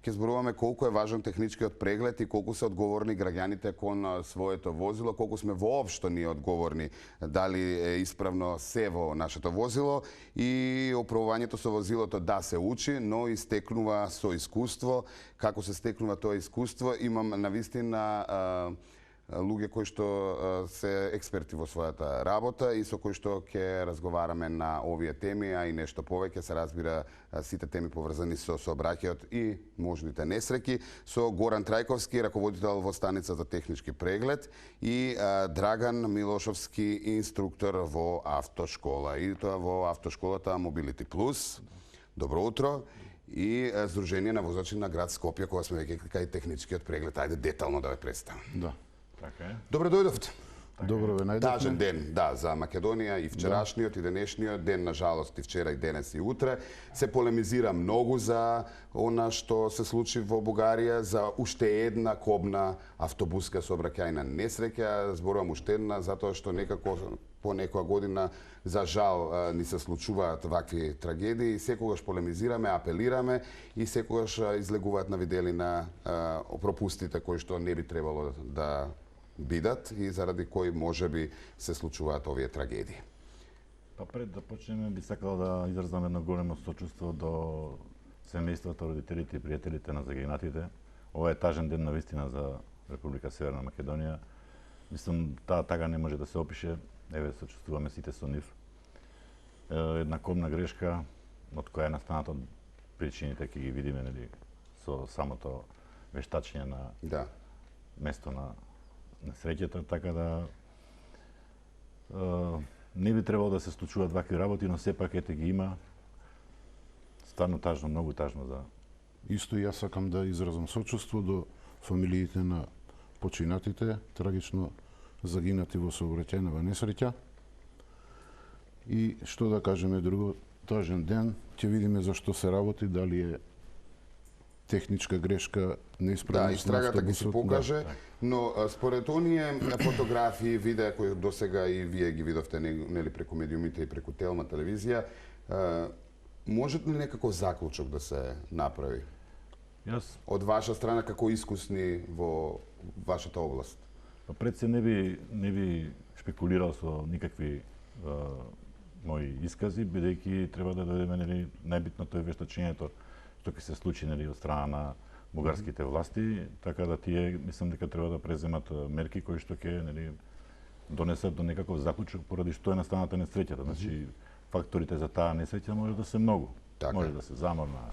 ќе зборуваме колку е важен техничкиот преглед и колку се одговорни граѓаните кон своето возило, колку сме воопшто ние одговорни дали е исправно се во нашето возило и управувањето со возилото да се учи, но и стекнува со искуство. Како се стекнува тоа искуство? Имам навистина луѓе кои што се експерти во својата работа и со кои што ќе разговараме на овие теми, а и нешто повеќе, се разбира сите теми поврзани со сообраќајот и можните несреќи, со Горан Трајковски, раководител во станица за технички преглед, и Драган Милошовски, инструктор во автошкола, и тоа во автошколата Mobility Plus. Добро утро. И Сдружение на возачи на град Скопје, кога сме веќе кај техничкиот преглед. Ајде детално да ве представам. Да. Така е. Добро дојдовте. Добро ве најдовме. Тажен ден, да, за Македонија, и вчерашниот и денешниот ден, на жалост и вчера и денес и утре. Се полемизира многу за она што се случи во Бугарија, за уште една кобна автобуска сообраќајна несреќа. Зборувам уште една затоа што некако по некоја година за жал ни се случуваат вакви трагедии. Секогаш полемизираме, апелираме и секогаш излегуваат на виделина пропустите кои што не би требало да бидат и заради кои можеби се случуваат овие трагедии. Па пред да почнеме би сакал да изразам едно големо сочувство до семејствата, родителите и пријателите на загинатите. Ова е тажен ден навистина за Република Северна Македонија. Мислам, таа тага не може да се опише. Еве, сочувствуваме сите со нив. Една кобна грешка, од која е настаната од причините, ќе ги видиме, нели, со самото вештачење на место на несреќата, така да не би требало да се случуваат вакви работи, но сепак ете ги има. Стварно тажно, многу тажно за... Исто јас сакам да изразам сочувство до фамилиите на починатите, трагично загинати во сообраќајнава несреќа. И што да кажеме друго, тажен ден, ќе видиме за што се работи, дали е техничка грешка, неисправност на истрагата ќе се покаже, но според оние фотографии, видеа кои досега и вие ги видовте нели преку медиумите и преку Телма телевизија, можете ли некако заклучок да се направи? Јас од ваша страна како искусни во вашата област? Пред се не би шпекулирал со никакви мои искази, бидејќи треба да дадеме нели најбитното е вештачењето што ќе се случи нели од страна на бугарските власти, така да тие мислам дека треба да преземат мерки кои што ќе нели донесат до некаков заклучок поради што е настаната несреќата. Значи факторите за таа несреќа може да се многу. Така. Може да се замор на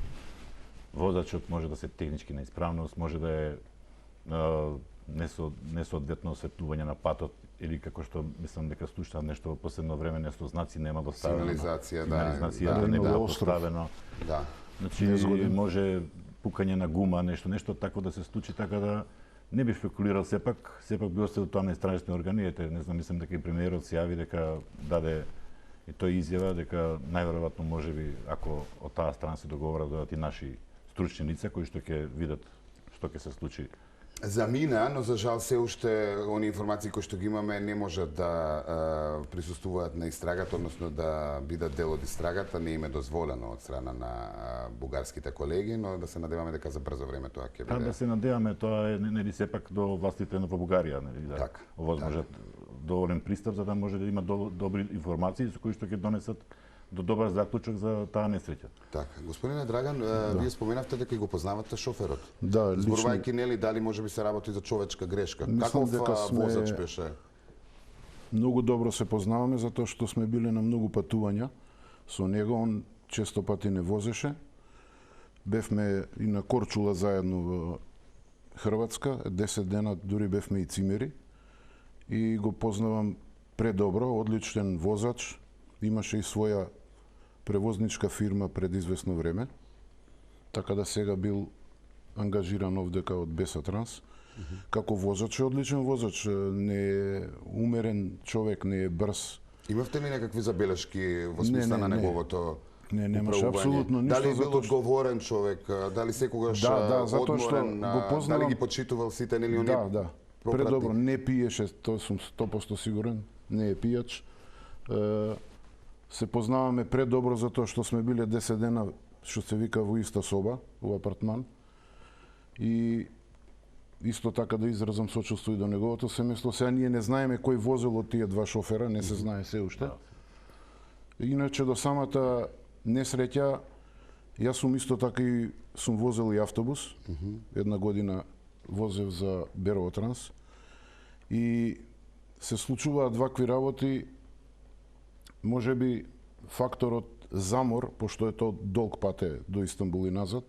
возачот, може да се технички неисправност, може да е несоодветно осветлување на патот или како што мислам дека слуша нешто во последно време, нешто знаци нема доставено. Сигнализација, не било поставено. Да. Значи може пукање на гума, нешто тако да се случи, така да не би шпекулирал сепак би оставил тоа на истражни органи. Ете, не знам, мислам дека и премиерот се јави дека даде и тој изјава дека најверојатно можеби ако од таа страна се договорат да дадат и наши стручни лица кои што ќе видат што ќе се случи. Замина, но за жал се уште оние информации кои што ги имаме не можат да присуствуваат на истрагата, односно да бидат дел од истрагата, не им е дозволено од страна на бугарските колеги, но да се надеваме дека за брзо време тоа ќе биде. Да се надеваме, тоа е нели сепак до властите во Бугарија, нели да овозможат доволен пристап за да може да има добри информации со кои што ќе донесат до добар заклучок за таа несреќа. Така, господине Драган, вие споменавте дека и го познавате шоферот. Да, лично. Зборувајќи нели дали можеби се работи за човечка грешка. Каков возач беше? Многу добро се познаваме затоа што сме биле на многу патувања со него. Он често пати не возеше. Бевме и на Корчула заедно во Хрватска, 10 дена дури бевме и цимери. И го познавам предобро, одличен возач. Имаше и своја превозничка фирма пред известно време, така да сега бил ангажиран овдека од Беса Транс. Како возач е одличен возач, не е умерен човек, не е брз. Имавте ли некакви забелешки во смисла на неговото Не, немаше апсолутно ништо. Дали бил одговорен човек, дали секогаш одморен, дали ги почитувал сите нели оние? Да. Предобро, не пиеше, тоа сум 100% сигурен, не е пијач. Се познаваме предобро затоа што сме биле 10 дена, што се вика, во иста соба, во апартман. И исто така да изразам сочувство и до неговото семејство. Сега ние не знаеме кој возел од тие два шофера, не се знае се уште. Иначе до самата несреќа, јас сум исто така и сум возел и автобус. Една година возев за Беровотранс. И се случуваат вакви работи, може би факторот замор, пошто е тоа долг пат е до Истанбул и назад,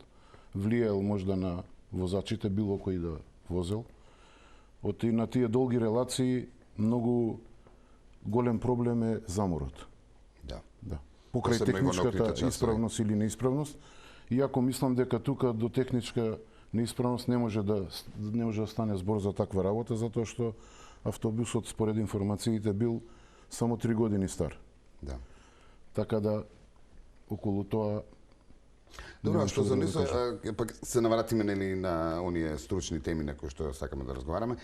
влијаел можда на возачите, било кој да возел. И на тие долги релации многу голем проблем е заморот. Да. Покрај Посебно и во техничката ноќните часови. исправност или неисправност, иако мислам дека тука до техничка неисправност не може да стане збор за таква работа, затоа што автобусот според информациите бил само 3 години стар. Да. Така да околу тоа Добро, а нема што да за го нисо, кажам. пак се навратиме нели на оние стручни теми на кои што сакаме да разговараме.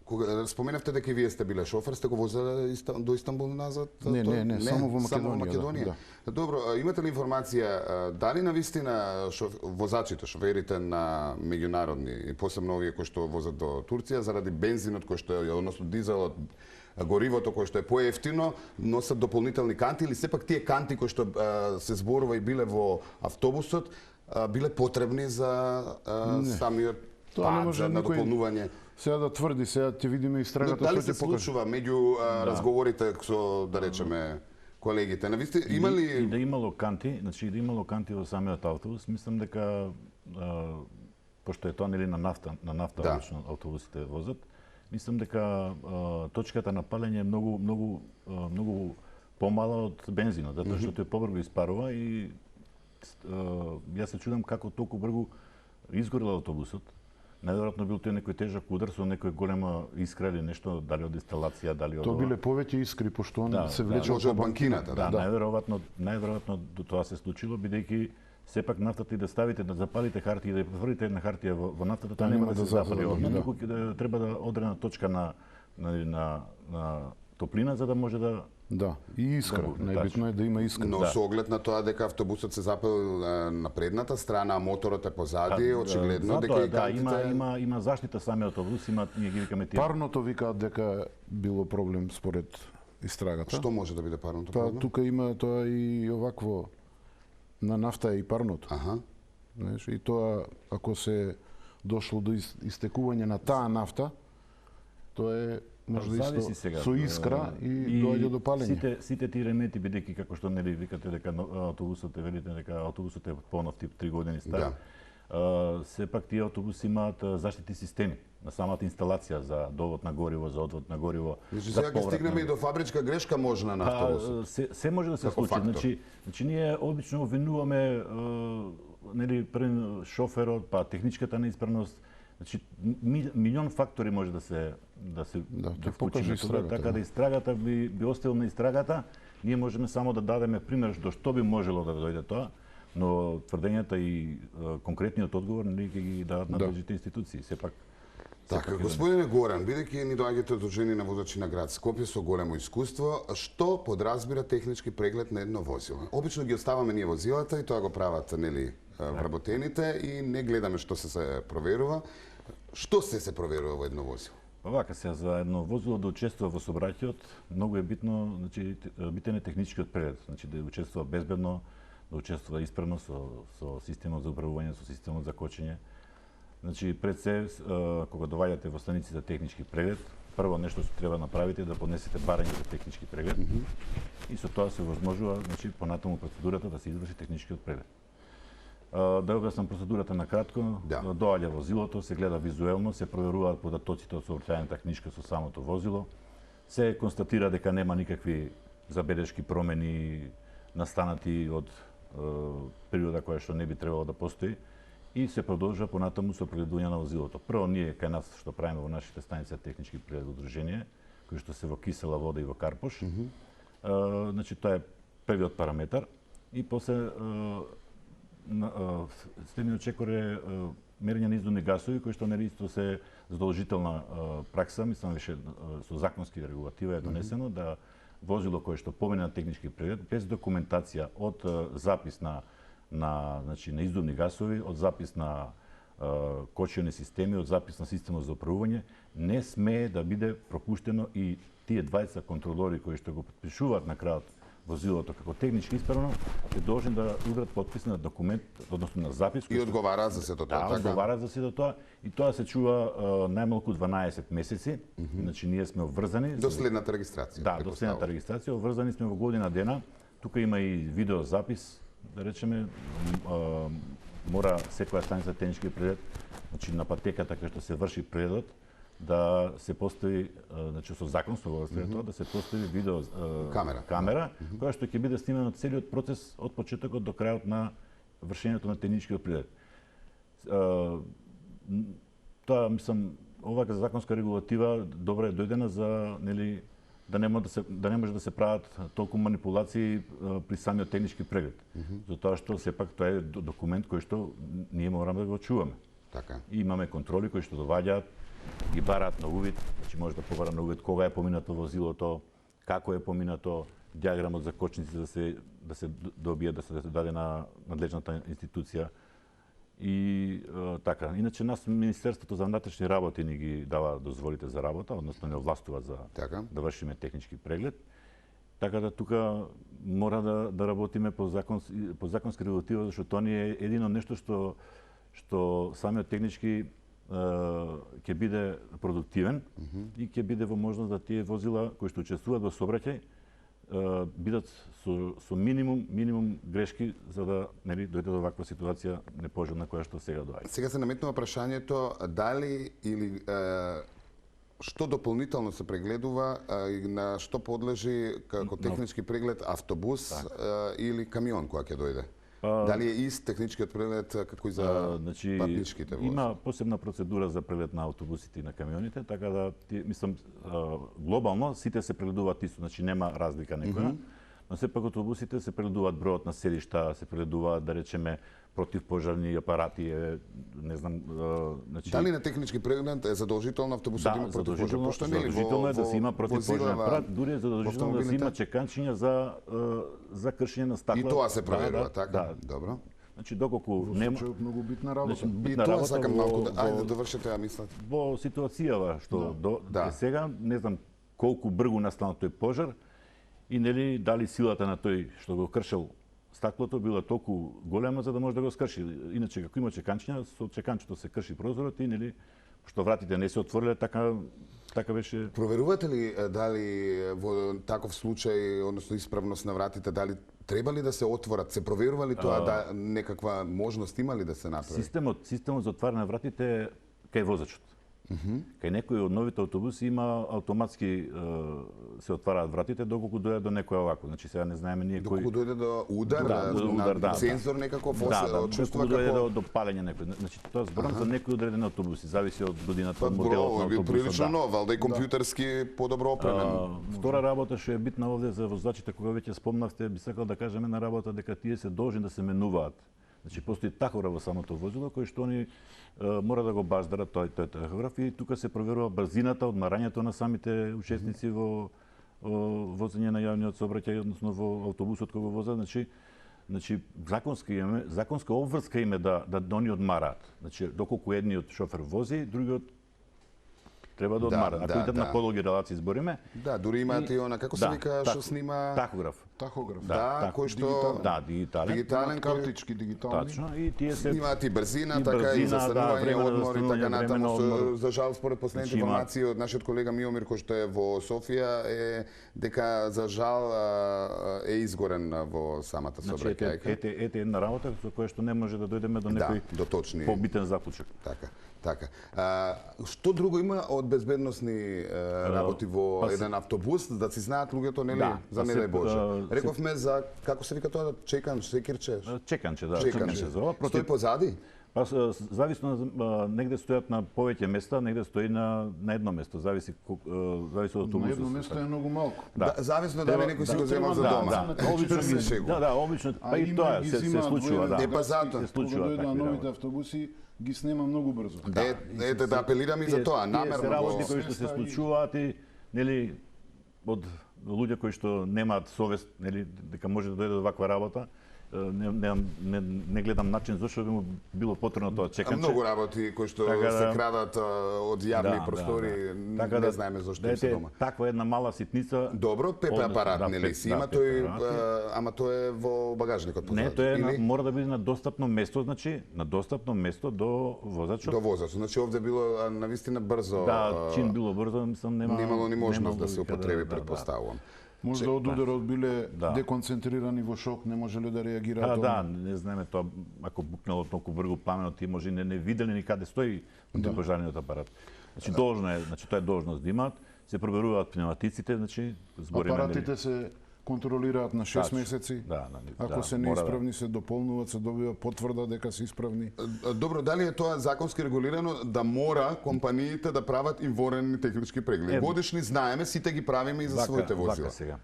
Кога споменавте дека и вие сте биле шофер, сте го возеле до Истанбул назад? Не, само во Македонија. Да. Добро, имате ли информација дали навистина возачите, шоферите на меѓународни и посебно овие кои што возат до Турција заради бензинот кој што е, односно дизелот, горивото кој што е поевтино, носат дополнителни канти или сепак тие канти кои што се зборува и биле во автобусот, биле потребни за самиот Тоа не пат, може за никој надополнување? Сега да тврди, сега ќе видиме истрагата Дали што се ќе покаже. случува меѓу разговорите со, да речеме, колегите? Навистина, има И ли... да имало канти, значи и да имало канти во самиот автобус, мислам дека пошто е тоа нели на нафта Да. обично автобусите возат, мислам дека точката на палење е многу помала од бензинот, затоа што тој побрзо испарува и јас се чудам како толку брзо изгорел автобусот. Најверојатно бил тој некој тежок удар со некој голема искра или нешто, дали од инсталација, дали од Тоа биле повеќе искри, пошто он Да, се да. влече Може од од банкината, Да, да. најверојатно до тоа се случило, бидејќи сепак нафтата и да ставите, да запалите хартија и да ја префрлите една хартија во нафтата, тоа нема да се запали одмah, да. туку треба да одрена точка на топлина за да може да Да, и искра. Да, Најбитно е да има искра. Но Да. со оглед на тоа дека автобусот се запал на предната страна, а моторот е позади, очигледно затоа, дека и да, кантите... има заштита самиот автобус, ние ги викаме тие. Парното викаат дека било проблем според истрагата. Што може да биде парното Тоа проблем? тука има тоа и овакво на нафта е и парното. Аха. Знаеш, и тоа ако се дошло до истекување на таа нафта, тоа е може да Зависи исто сега. со искра и доаѓа до палење. Сите ти ремети, бидејќи како што нели викате дека автобусот е, велите дека автобусот е понов тип 3 години стар. Сепак тие автобуси имаат заштитни системи на самата инсталација за довод на гориво, за одвод на гориво. Значи за сега ќе поврат стигнеме на- и до фабричка грешка можна на автобусот. се може да се Како случи. фактор. Значи ние обично обвинуваме нели прен шоферот, па техничката неисправност. Значи милион фактори може да се ќе вклучи покаже на тоа, истрагата, така да. да истрагата би оставил на истрагата. Ние можеме само да дадеме пример до што би можело да дојде тоа, но тврдењата и конкретниот одговор нели ќе ги дадат надлежните институции. Сепак Така, господине Горан, бидејќи ни доаѓате од Удружение на возачи на град Скопје со големо искуство, што подразбира технички преглед на едно возило? Обично ги оставаме ние возилата и тоа го прават нели вработените и не гледаме што се проверува. Што се проверува во едно возило? Вака се за едно возило да учествува во сообраќајот, многу е битно, значи битен е техничкиот преглед, значи да учествува безбедно, да учествува исправно со системот за управување, со системот за кочење. Значи пред се кога доаѓате во станиците за технички преглед, прво нешто што треба да направите е да поднесете барање за технички преглед и со тоа се возможува, значи понатаму процедурата да се изврши техничкиот преглед. Да објаснам процедурата на кратко. Да. Доаѓа возилото, се гледа визуелно, се проверуваат податоците од сообраќајната книжка со самото возило, се констатира дека нема никакви забелешки, промени настанати од природа која што не би требало да постои и се продолжува понатаму со прегледување на возилото. Прво ние кај нас што правиме во нашите станици за технички преглед удружение, кои што се во кисела вода и во карпош. Значи тоа е првиот параметар и после следниот чекор е мерење на издувни гасови, кои што нели исто се задолжителна пракса, мислам више со законски регулатива е донесено да возило кое што помине на технички преглед без документација од запис на издувни гасови, од запис на кочиони системи, од записна система за управување, не смее да биде пропуштено и тие 20 контролори кои што го подпишуваат на крајот возилото како технички исправно, е должен да удрат подпис на документ, односно на запис. И одговара за сето тоа, така? Одговара за сето тоа. И тоа се чува најмалку 12 месеци. Значи, ние сме обврзани. До следната регистрација. Да, до следната регистрација. Обврзани сме во година дена. Тука има и видеозапис, да речеме, мора секоја станица технички преглед, значи на патеката кај што се врши прегледот, да се постави, значи со закон со тоа, да се постави видео камера која што ќе биде снимена целиот процес од почетокот до крајот на вршењето на техничкиот преглед. Тоа, мислам, оваа законска регулатива добра е дојдена за, нели, да не може да се прават толку манипулации при самиот технички преглед. Затоа што сепак тоа е документ кој што ние мораме да го чуваме. Така. И имаме контроли кои што доваѓаат, ги бараат на увид, значи може да побара на увид кога е поминато возилото, како е поминато, диаграмот за кочници да се добие, да се даде на надлежната институција. И така, иначе нас Министерството за внатрешни работи ни ги дава дозволите за работа, односно не овластува за да вршиме технички преглед. Така да тука мора да работиме по законска регулатива, зашто тоа ни е едино нешто што самиот технички ќе биде продуктивен и ќе биде во можност да тие возила кои што учествуваат во сообраќај бидат со минимум грешки за да, нели, дојде до ваква ситуација непожелна која што сега доаѓа. Сега се наметнува прашањето дали или што дополнително се прегледува и на што подлежи како технички преглед автобус или камион која ќе дојде? Дали е ист техничкиот преглед како и за патничките вози? Има посебна процедура за преглед на автобусите и на камионите, така да мислам глобално сите се прегледуваат исто, значи нема разлика некоја. Но сепак автобусите се прегледуваат бројот на седишта, се прегледуваат, да речеме, противпожарни апарати, не знам, значи дали на технички преглед е задолжително автобусот да има противпожарни? Задолжително е да се има противпожарен апарат, дури е задолжително да се има чеканчиња за кршење на стакла. И тоа се проверува, така? Добро. Значи доколку нема многу битна работа. И тоа сакам малку да ајде да довршете ја мислат. Во ситуацијава што сега не знам колку бргу настана тој пожар и нели дали силата на тој што го кршел стаклото била толку голема за да може да го скрши. Иначе како има чеканчиња, со чеканчето се крши прозорот и нели што вратите не се отвориле, така беше. Проверувате ли дали во таков случај, односно исправност на вратите, дали треба ли да се отворат? Се проверува ли тоа да некаква можност има ли да се направи? Системот за отварање на вратите кај возачот. Кај некои од новите автобуси има автоматски се отвараат вратите доколку дојде до некоја овако. Значи сега не знаеме ние кој. Доколку дојде до удар, сензор некаков чувства како до палење некој. Значи тоа зборам за некои одредени автобуси, зависи од годината, од моделот на автобусот. Прилично нов, валда и компјутерски подобро опремен. Втора работа што е битна овде за возачите, кога веќе спомнавте, би сакал да кажеме на работа дека тие се должни да се менуваат. Значи постои тахограф во самото возило кој што они мора да го баждарат тој тахограф и тука се проверува брзината, одмарањето на самите учесници во возење на јавниот сообраќај, односно во автобусот кој го возат. Значи законска обврска име да они одмараат. Значи доколку едниот шофер вози, другиот треба да одмара. Ако идат на подолги релации збориме. Да, дури имаат и она како се вика што снима тахограф. Да, кој што дигитален картички дигитални. Тачно, и тие се снимаат и брзина, така и застанување, одмор и така натаму. За жал според последните информации од нашиот колега Миомир кој што е во Софија е дека за жал е изгорен во самата сообраќајка. Ете една работа со која што не може да дојдеме до некој побитен заклучок. Така. Што друго има од безбедносни работи во еден автобус, да си знаат луѓето, нели, за не дај Боже. Рековме за, како се вика тоа, секирче? Чеканче, Чеканче. Стои позади? Па зависно негде стојат на повеќе места, негде стои на едно место, зависи од автобусот. На едно место е многу малку. Зависно дали некој си го зема за дома. Обично, па и тоа се случува, да. Па затоа. Кога дојдоа новите автобуси, ги снема многу брзо. Ете да апелирам и за тоа, намерно. Се работи кои што се случуваат и нели од луѓе кои што немаат совест, нели, дека може да дојде до ваква работа, не гледам начин зашто би му било потребно тоа чеканче. Многу работи кои што Така се крадат од јавни простори, Така не знаеме зошто им се дома. Таква една мала ситница. Добро, ПП апарат, нели си има тој, ама тој е во багажникот. Не, тој мора да биде на достапно место, значи на достапно место до возачот. До возачот. Значи овде било навистина брзо. Да, чин било брзо, мислам немало ни можност да се употреби, предпоставувам. Можда од ударот биле деконцентрирани во шок, не можеле да реагираат. Да, не знаеме тоа, ако букнало толку бргу паменот, ти може не виделе ни каде стои пожарниот апарат. Значи должно е, значи тоа е должност да имаат, се проверуваат пневматиците, значи збориме. Апаратите се контролираат на 6 месеци. Ако се неисправни се дополнуваат, се добива потврда дека се исправни. Добро, дали е тоа законски регулирано да мора компаниите да прават инворени технички прегледи? Годишни знаеме, сите ги правиме и за своите возила. Сега.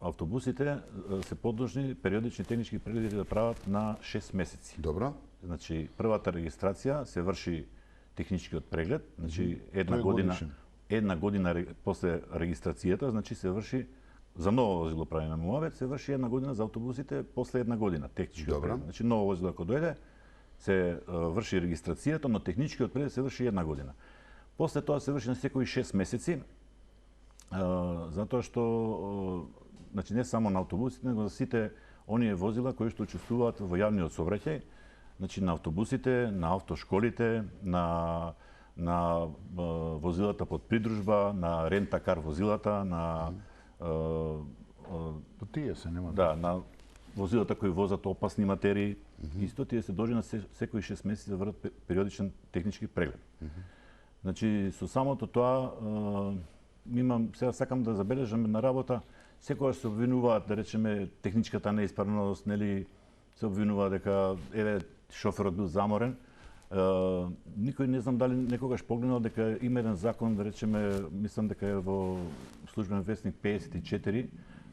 Автобусите се подложни периодични технички прегледи да прават на 6 месеци. Добро. Значи првата регистрација се врши техничкиот преглед, значи една година после регистрацијата, значи се врши за ново возило правиме МОАВЕТ, се врши една година за автобусите после една година техничкиот преглед. Значи ново возило ако дојде, се врши регистрацијата, но техничкиот преглед се врши една година. После тоа се врши на секои 6 месеци, затоа што значи не само на автобусите, него за сите оние возила кои што учествуваат во јавниот сообраќај, значи на автобусите, на автошколите, на возилата под придружба, на рентакар возилата, на тие се нема. Да, на возилата кои возат опасни материи, исто тие се должни на секои 6 месеци да вршат периодичен технички преглед. Значи со самото тоа сега сакам да забележам на работа, секогаш се обвинуваат, да речеме, техничката неисправност, нели се обвинува дека еве шоферот бил заморен. Никој не знам дали некогаш погледнал дека има еден закон, да речеме, мислам дека е во службен вестник 54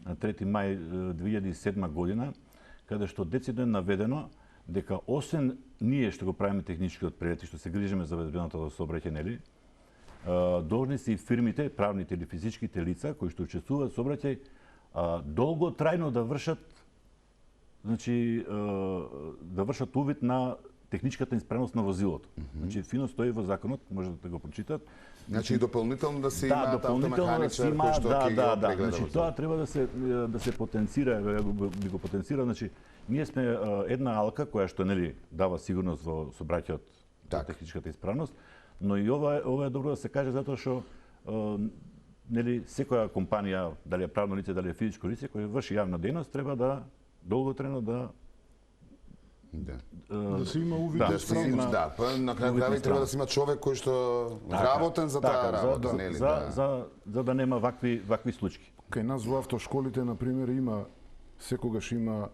на 3 мај 2007 година, каде што децидно е наведено дека освен ние што го правиме техничкиот преглед и што се грижиме за безбедноста во сообраќај, нели, должни се и фирмите, правните или физичките лица кои што учествуваат во сообраќај, долготрајно да вршат, значи да вршат увид на техничката исправност на возилото. Значи фино стои во законот, може да го прочитат. Значи дополнително да се има автомеханичар кој што ќе го прегледа. Значи тоа треба да се потенцира, би го потенцира, значи ние сме една алка која што нели дава сигурност во сообраќајот, техничката исправност, но и ова е добро да се каже затоа што нели секоја компанија, дали е правно лице, дали е физичко лице кој врши јавна дејност, треба да долготрајно да се има увид на страна. Да, па на крај треба да се има човек кој што вработен за таа работа, нели? За да нема вакви случаи. Кај нас во автошколите на пример има секогаш има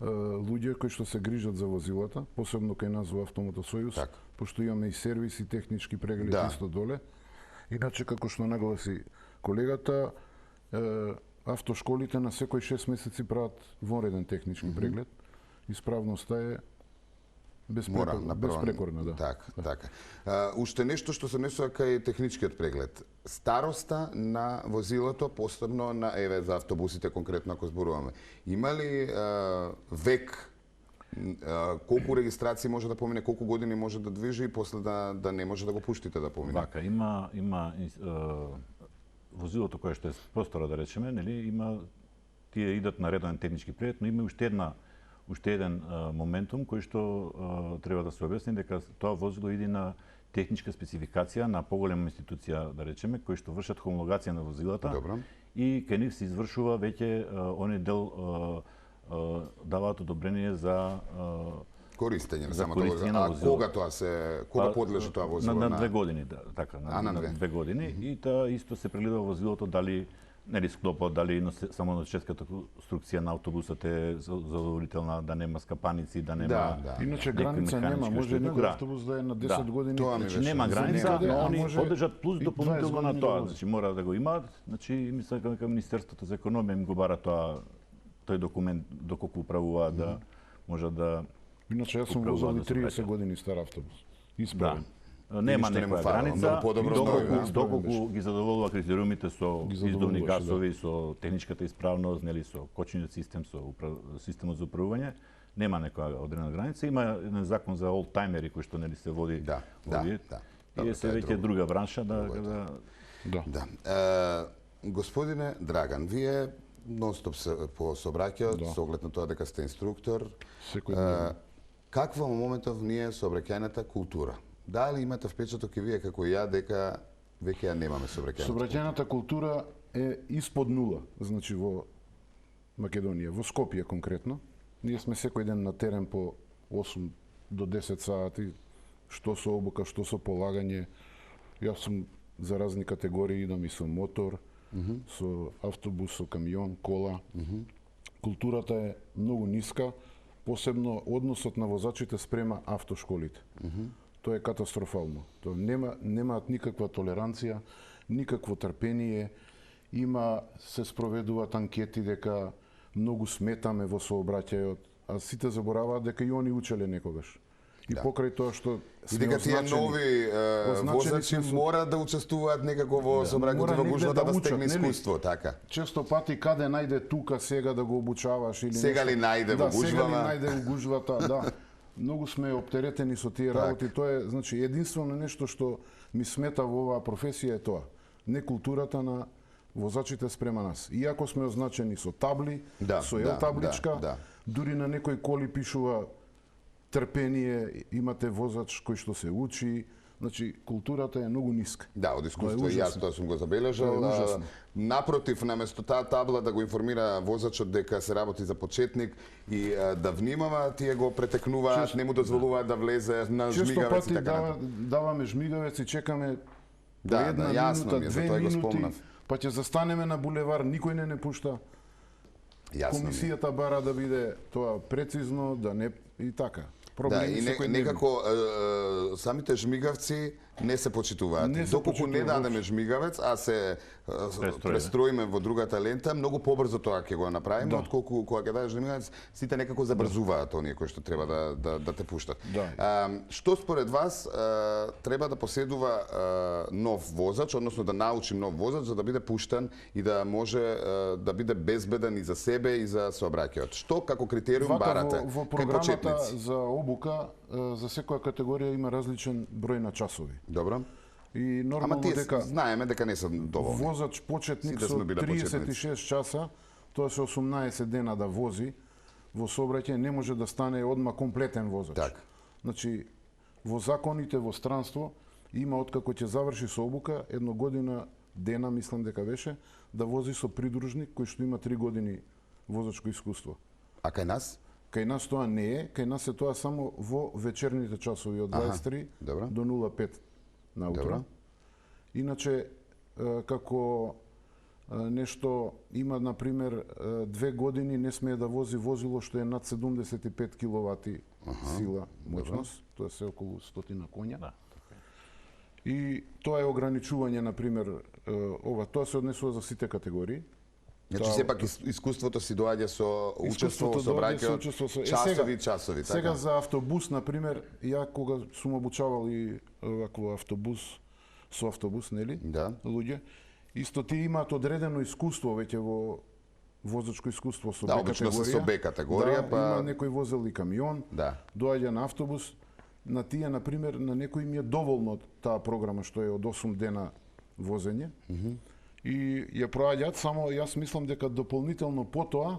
луѓе кои што се грижат за возилата, посебно кај нас во Автомотосојуз, пошто имаме и сервис и технички преглед исто доле. Иначе како што нагласи колегата, автошколите на секој 6 месеци прават вонреден технички преглед. Исправноста е безпрекорна, да. Така. Уште нешто што се однесува кај техничкиот преглед. Староста на возилото, посебно на за автобусите конкретно ако зборуваме. Има ли век, колку регистрации може да помине, колку години може да движи и после да не може да го пуштите да помине? Вака, има возилото кое што е простора, да речеме, нели, тие идат на редовен технички преглед, но има уште еден моментум кој што треба да се објасни, дека тоа возило иде на техничка спецификација на поголема институција, да речеме, кои што вршат хомологација на возилата. Добро. И кај нив се извршува веќе оној дел даваат одобрение за користење на самото возило. Кога подлежи тоа возило? На 2 години, така, на 2 години. И тоа исто се прегледа возилото дали нели склопот, дали само носечката конструкција на автобусот е задоволителна, да нема скапаници, да нема. Иначе граница нема, може некој автобус да е на 10 години. Значи нема граница, но они подлежат плюс дополнително на тоа, значи мора да го имаат. Значи мислам дека Министерството за економија им го бара тој документ доколку управуваат да можат да. Иначе јас сум возел и 30 години стар автобус. Исправен. Нема ништо не му некоја фала, граница, многу подобро знае. доколку ги задоволува критериумите со Ги издувни задоволуваше, гасови, со техничката исправност, нели, со кочниот систем, со системот за управување, нема некоја одредена граница. Има еден закон за олдтаймери кој што нели се води Да. И се веќе друга бранша Да. Да. Господине Драган, вие нон-стоп по сообраќајот, со оглед на тоа дека сте инструктор. Секој ден. Каква во моментов ние сообраќајната култура? Дали имате впечаток и вие како и ја дека веќе ја немаме сообраќајната? Сообраќајната култура е испод нула, значи во Македонија, во Скопје конкретно. Ние сме секој ден на терен по 8 до 10 сати, што со обука, што со полагање. Јас сум за разни категории, идам и со мотор, со автобус, со камион, кола. Културата е многу ниска, посебно односот на возачите спрема автошколите. Тоа е катастрофално. Тоа немаат никаква толеранција, никакво трпение. Се спроведуваат анкети дека многу сметаме во сообраќајот, а сите забораваат дека и они учеле некогаш. И покрај тоа што И дека тие нови возачи мора да учествуваат некако во сообраќајот, во гужвата да стегне искуство, така. Често пати каде најде тука сега да го обучаваш или сега ли најде во гужвава? Сега ли најде во гужвата, да. Многу сме оптеретени со тие работи. Тоа е, значи, единствено нешто што ми смета во оваа професија е тоа. Не културата на возачите спрема нас. Иако сме означени со табли, со табличка, дури на некои коли пишува трпение, имате возач кој што се учи, значи културата е многу ниска. Да, од искуство и јас тоа сум го забележал. Напротив, наместо таа табла да го информира возачот дека се работи за почетник и да внимава, тие го претекнуваат, не му дозволуваат да влезе на жмигавец и така натаму. Често пати даваме жмигавец и чекаме една минута, 2 минути, па ќе застанеме на булевар, никој не пушта. Комисијата бара да биде тоа прецизно, да не и така. И некако самите жмигавци не се почитуваат. Доколку не дадеме жмигавец, а се престроиме во другата лента, многу побрзо тоа ќе го направиме, отколку кога ќе дадеш жмигавец, сите некако забрзуваат оние кои што треба да те пуштат. Што според вас треба да поседува нов возач, односно да научи нов возач за да биде пуштан и да може да биде безбеден и за себе и за сообраќајот? Што како критериум барате во кај почетници? програмата за обука за секоја категорија има различен број на часови. Добро. И нормално Ама тие дека знаеме дека не се доволни. Возач почетник со 36 часа, тоа се 18 дена да вози во сообраќај, не може да стане одма комплетен возач. Така. Значи во законите во странство има откако ќе заврши со обука 1 година дена, мислам дека беше, да вози со придружник кој што има 3 години возачко искуство. А кај нас? Кај нас тоа не е, кај нас е тоа само во вечерните часови од 23 до 05 наутро. Иначе, како нешто има, например, 2 години не смее да вози возило што е над 75 киловати сила моќност, тоа се околу 100 коња. И тоа е ограничување, например, тоа се однесува за сите категории. Значи сепак искуството си доаѓа со учество во сообраќајот, часови, така. Сега за автобус, например, ја кога сум обучавал и вако со автобус, нели? Да. Луѓе, исто тие имаат одредено искуство веќе во возачко искуство со Б категорија. Да, обично се со Б категорија, па има некој возел и камион, доаѓа на автобус. На тие, например, на некој им е доволно таа програма што е од 8 дена возење. И ја проаѓаат, само јас мислам дека дополнително потоа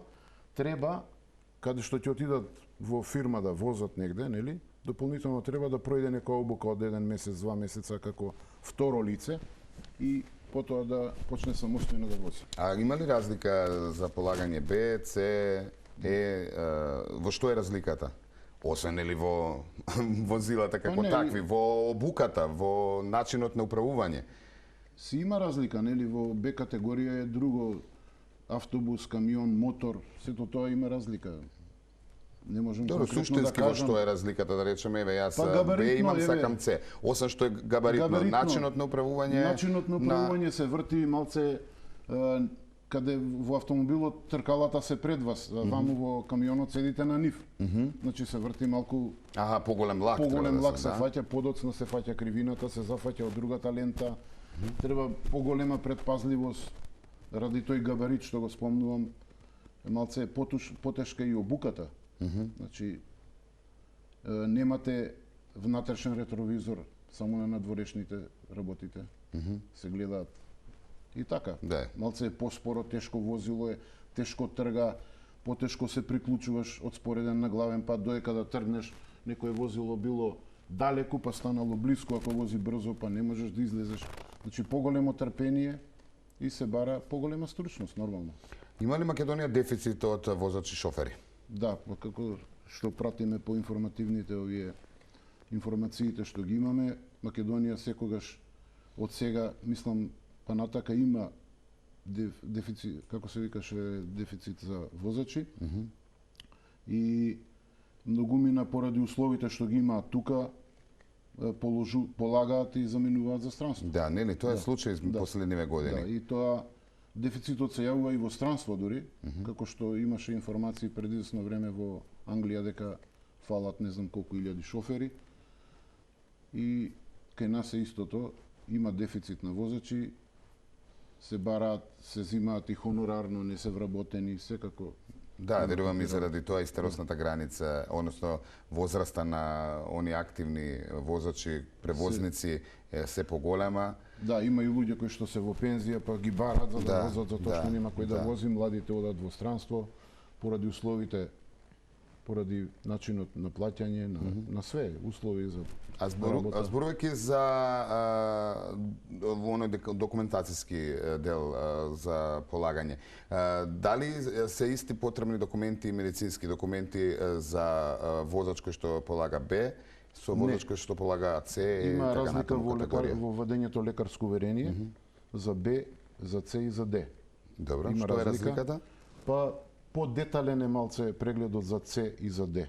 треба, каде што ќе отидат во фирма да возат негде, нели? Дополнително треба да пројде некоја обука од 1 месец, 2 месеца како второ лице и потоа да почне самостојно да вози. А има ли разлика за полагање Б, С, Е, во што е разликата? Освен нели во возилата како такви, во обуката, во начинот на управување? Си има разлика, нели, во Б категорија е друго, автобус, камион, мотор, сето тоа има разлика. Не можам конкретно да кажам. Во што е разликата, да речеме, еве јас Б имам, сакам С. Освен што е габаритно, начинот на управување... Начинот на управување се врти малце каде во автомобилот тркалата се пред вас, а ваму во камионот седите на нив. Значи се врти малку Аха, поголем лак. поголем треба лак се да. фаќа, подоцна се фаќа кривината, се зафаќа од другата лента. Треба поголема предпазливост ради тој габарит што го спомнувам. Малце е потешка и обуката. Значи немате внатрешен ретровизор, само на надворешните работите се гледаат. И така. Да. Малце е поспоро, тешко возило е, тешко трга, потешко се приклучуваш од спореден на главен пат, доека да тргнеш, некое возило било далеку, па станало блиску, ако вози брзо, па не можеш да излезеш. Значи поголемо трпение и се бара поголема стручност, нормално. Има ли Македонија дефицит од возачи шофери? Да, па како што пратиме по информативните овие информациите што ги имаме, Македонија секогаш од сега, мислам, па натака има дефицит, како се викаше, дефицит за возачи. И многумина поради условите што ги имаат тука, полагаат и заминуваат за странство. Да, нели, тоа е случај последниве години. Да, и тоа дефицитот се јавува и во странство дури, како што имаше информации преди известно време во Англија дека фалат не знам колку илјади шофери. И кај нас е истото, има дефицит на возачи, се бараат, се зимаат и хонорарно, не се вработени, секако. Да, верувам и заради тоа и старосната граница, односно возраста на они активни возачи, превозници е се поголема. Да, има и луѓе кои што се во пензија, па ги барат за да возат, затоа што нема кој да вози, младите одат во странство, поради условите, поради начинот на плаќање, на све, услови за работа. Зборувајќи за во оној документацијски дел за полагање, дали се исти потребни документи, медицински документи за возач кој што полага Б, со возач кој што полага С и Има така разлика натаму во вадењето лекарско уверение за Б, за С и за Д. Добро, Има што е разлика. разликата? Па подетален е малце прегледот за С и за Д.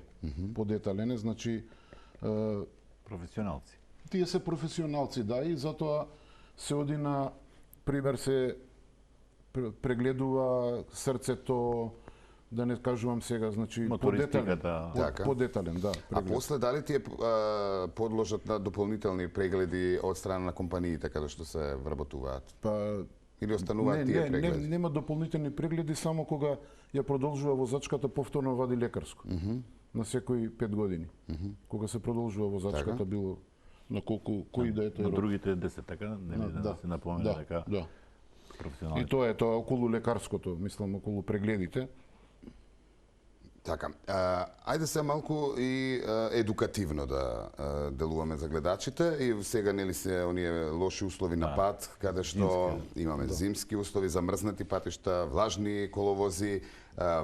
Подетален е, значи Професионалци. тие се професионалци, да, и затоа се оди на пример се прегледува срцето, да не кажувам сега, значи Мотористиката. подетален, да. А преглед. после дали тие подложат на дополнителни прегледи од страна на компаниите каде што се вработуваат? Па Или остануваат тие прегледи? нема дополнителни прегледи само кога ја продолжува возачката повторно вади лекарско. На секои 5 години. Кога се продолжува возачката Така. било на колку кој да е тој На рок. другите 10 така, да се напомена дека Да. И професионални. тоа е околу лекарското, мислам околу прегледите. Така, ајде се малку и едукативно да делуваме за гледачите и сега нели се оние лоши услови на пат, каде што имаме зимски услови, замрзнати патишта, влажни коловози,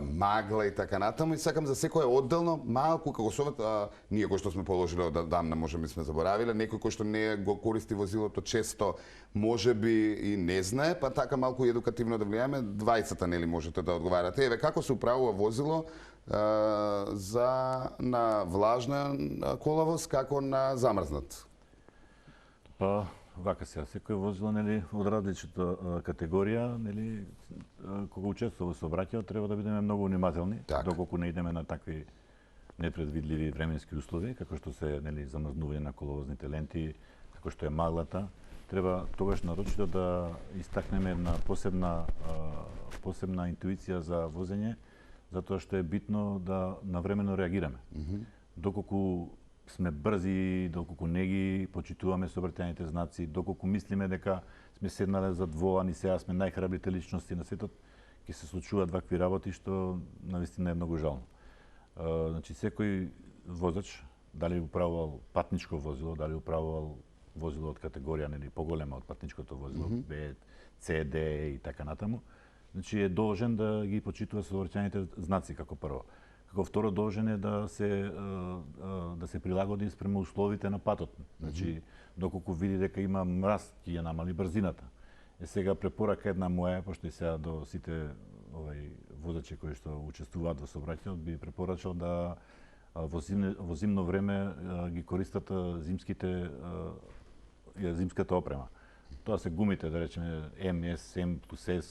магла и така натаму и сакам за секое одделно малку како совет, ние кои што сме положили одамна можеби сме заборавиле, некој кој што не го користи возилото често можеби и не знае, па така малку и едукативно да влијаме, двајцата нели можете да одговарате. Еве како се управува возило за на влажна коловоз како на замрзнат? Па вака сега, секој возило нели од различна категорија, нели кога учествува во сообраќајот треба да бидеме многу внимателни, Так. доколку не идеме на такви непредвидливи временски услови, како што се нели замрзнување на коловозните ленти, како што е маглата. Треба тогаш нарочито да истакнеме една посебна интуиција за возење, затоа што е битно да навремено реагираме. Доколку сме брзи, доколку не ги почитуваме сообраќајните знаци, доколку мислиме дека сме седнале зад волан и сега сме најхрабрите личности на светот, ќе се случуваат вакви работи што навистина е многу жално. Значи секој возач, дали управувал патничко возило, дали управувал возило од категорија нели поголема од патничкото возило, Б, С, Д и така натаму, значи е должен да ги почитува сообраќајните знаци како прво. Како второ должен е да се прилагоди спрема условите на патот. Значи доколку види дека има мраз, ќе ја намали брзината. Сега препорака една моја, пошто и сега до сите возачи кои што учествуваат во сообраќајот би препорачал да во зимно време ги користат зимската опрема. Тоа се гумите, да речеме, MS, M+S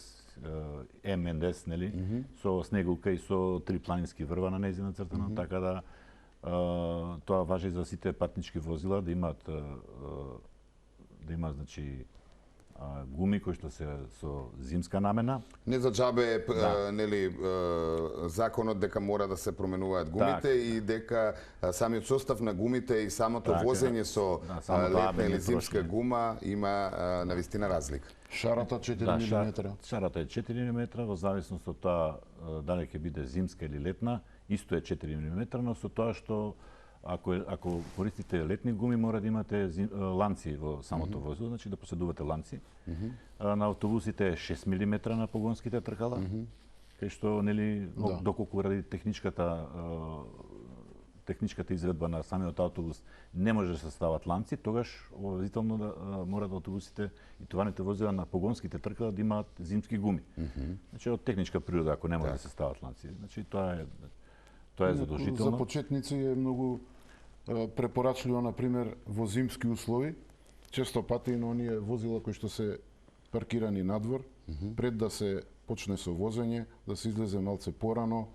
МНДС, нели, со снегулка и со 3 планински врва на нејзина цртана, така да тоа важи за сите патнички возила да имаат значи гуми кои што се со зимска намена. Не за џабе нели законот дека мора да се променуваат гумите и дека самиот состав на гумите и самото возење со летна или зимска гума има навистина разлика. Шарата 4 мм. Шарата е 4 мм, во зависност од тоа дали ќе биде зимска или летна, исто е 4 мм, но со тоа што ако користите летни гуми, мора да имате ланци во самото возило, значи да поседувате ланци. На автобусите е 6 мм на погонските тркала, кај што нели доколку ради техничката изведба на самиот автобус не може да се стават ланци, тогаш обовезително да мора да автобусите и товарните возила на погонските тркала да имаат зимски гуми. Значи од техничка природа ако не може да се стават ланци. Значи тоа е задолжително. За почетници е многу препорачливо, например, во зимски услови, често пати на оние возила кои што се паркирани надвор, пред да се почне со возење, да се излезе малце порано,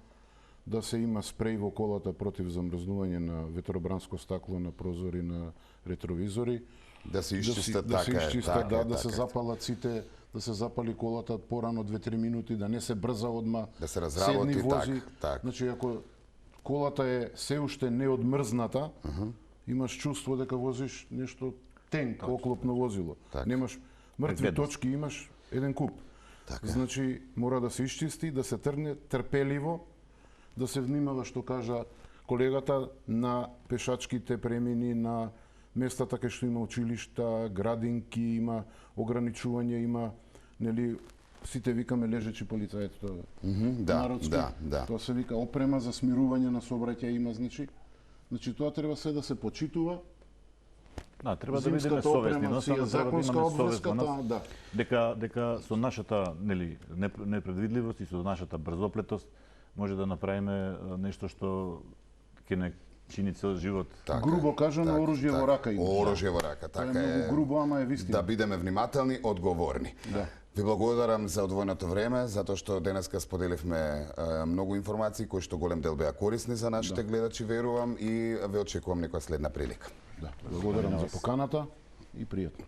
да се има спреј во колата против замрзнување на ветробранско стакло, на прозори, на ретровизори. Да се изчиста, да се запалат сите, да се запали колата порано 2-3 минути, да не се брза одма. Да се разработи, так. Значи, ако колата е се уште не одмрзната, имаш чувство дека возиш нешто тенк, оклопно возило. Немаш мртви точки, имаш еден куп. Значи, мора да се изчисти, да се трне трпеливо, да се внимава, што кажа колегата, на пешачките премини, на местата кај што има училишта, градинки, има ограничување, има, нели, сите викаме лежечи полицаец, тоа народски. Тоа се вика опрема за смирување на сообраќај има, значи тоа треба се да се почитува. Да, треба да бидеме совесни, но треба да имаме совест дека со нашата нели непредвидливост и со нашата брзоплетост може да направиме нешто што ќе не чини цел живот. Грубо кажано, оружје во рака има. Оружје во рака, така е. Многу грубо, ама е вистина. Да бидеме внимателни, одговорни. Ви благодарам за одвоеното време, затоа што денеска споделивме многу информации кои што голем дел беа корисни за нашите гледачи, верувам, и ве очекувам некоја следна прилика. Благодарам за поканата и пријатно.